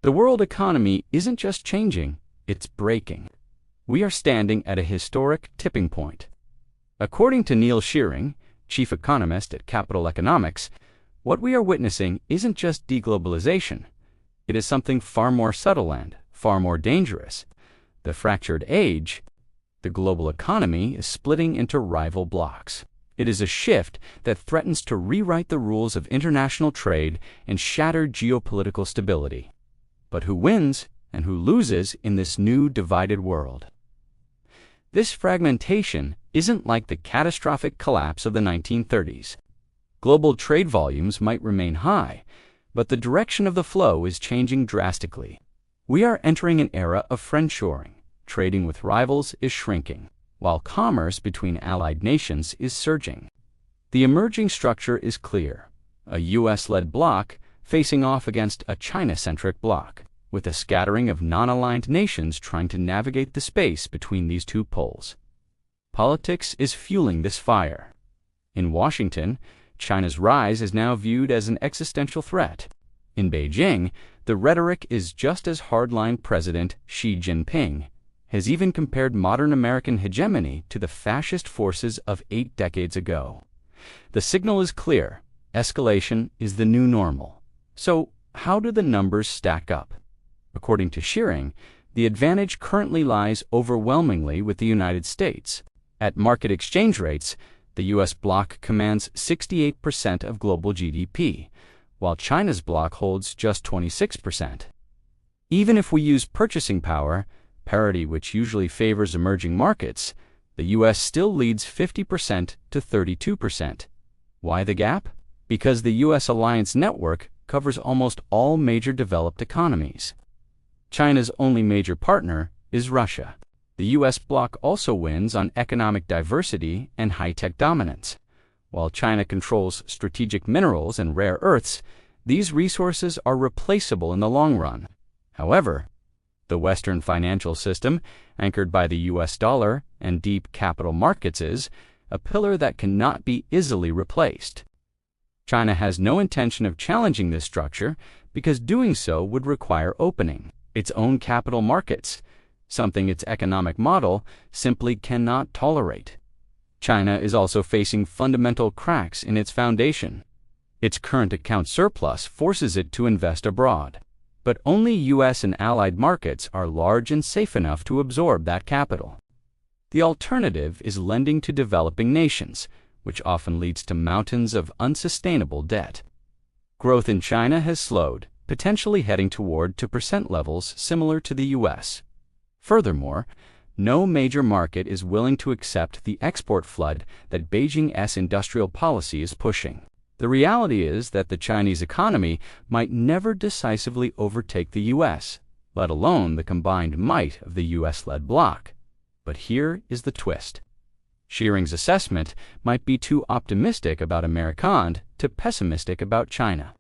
The world economy isn't just changing, it's breaking. We are standing at a historic tipping point. According to Neil Shearing, chief economist at Capital Economics, what we are witnessing isn't just deglobalization. It is something far more subtle and far more dangerous. The fractured age. The global economy is splitting into rival blocs. It is a shift that threatens to rewrite the rules of international trade and shatter geopolitical stability. But who wins and who loses in this new divided world? This fragmentation isn't like the catastrophic collapse of the 1930s. Global trade volumes might remain high, but the direction of the flow is changing drastically. We are entering an era of friendshoring. Trading with rivals is shrinking, while commerce between allied nations is surging. The emerging structure is clear: a US-led bloc facing off against a China-centric bloc, with a scattering of non-aligned nations trying to navigate the space between these two poles. Politics is fueling this fire. In Washington, China's rise is now viewed as an existential threat. In Beijing, the rhetoric is just as hardline. President Xi Jinping has even compared modern American hegemony to the fascist forces of 8 decades ago. The signal is clear: escalation is the new normal. So, how do the numbers stack up? According to Shearing, the advantage currently lies overwhelmingly with the United States. At market exchange rates, the U.S. bloc commands 68% of global GDP, while China's bloc holds just 26%. Even if we use purchasing power, parity which usually favors emerging markets, the U.S. still leads 50% to 32%. Why the gap? Because the U.S. alliance network covers almost all major developed economies. China's only major partner is Russia. The U.S. bloc also wins on economic diversity and high-tech dominance. While China controls strategic minerals and rare earths, these resources are replaceable in the long run. However, the Western financial system, anchored by the U.S. dollar and deep capital markets, is a pillar that cannot be easily replaced. China has no intention of challenging this structure because doing so would require opening its own capital markets, something its economic model simply cannot tolerate. China is also facing fundamental cracks in its foundation. Its current account surplus forces it to invest abroad, but only U.S. and allied markets are large and safe enough to absorb that capital. The alternative is lending to developing nations, which often leads to mountains of unsustainable debt. Growth in China has slowed, potentially heading toward 2% levels similar to the U.S. Furthermore, no major market is willing to accept the export flood that Beijing's industrial policy is pushing. The reality is that the Chinese economy might never decisively overtake the U.S., let alone the combined might of the U.S.-led bloc. But here is the twist. Shearing's assessment might be too optimistic about American to pessimistic about China.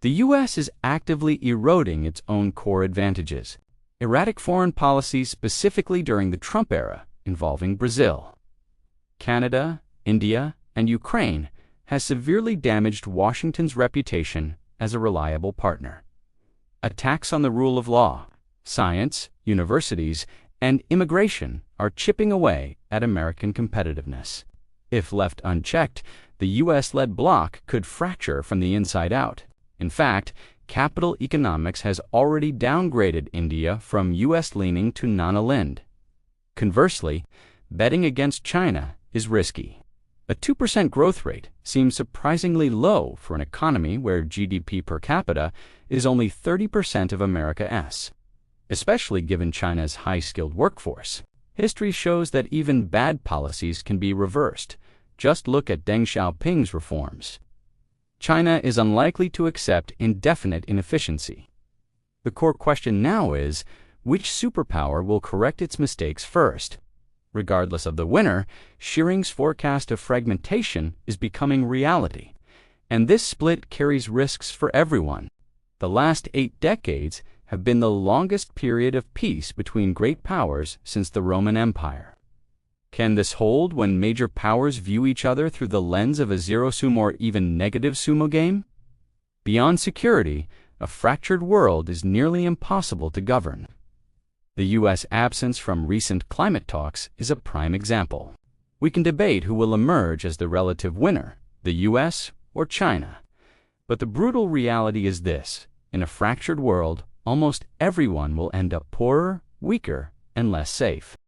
The U.S. is actively eroding its own core advantages. Erratic foreign policy, specifically during the Trump era, involving Brazil, Canada, India, and Ukraine, has severely damaged Washington's reputation as a reliable partner. Attacks on the rule of law, science, universities, and immigration are chipping away at American competitiveness. If left unchecked, the U.S.-led bloc could fracture from the inside out. In fact, Capital Economics has already downgraded India from U.S.-leaning to non-aligned. Conversely, betting against China is risky. A 2% growth rate seems surprisingly low for an economy where GDP per capita is only 30% of America's, especially given China's high-skilled workforce. History shows that even bad policies can be reversed. Just look at Deng Xiaoping's reforms. China is unlikely to accept indefinite inefficiency. The core question now is, which superpower will correct its mistakes first? Regardless of the winner, Shearing's forecast of fragmentation is becoming reality, and this split carries risks for everyone. The last 8 decades have been the longest period of peace between great powers since the Roman Empire. Can this hold when major powers view each other through the lens of a zero-sum or even negative-sum game? Beyond security, A fractured world is nearly impossible to govern. The U.S. absence from recent climate talks is a prime example. We can debate who will emerge as the relative winner, the U.S. or China. But the brutal reality is this: in a fractured world, almost everyone will end up poorer, weaker, and less safe.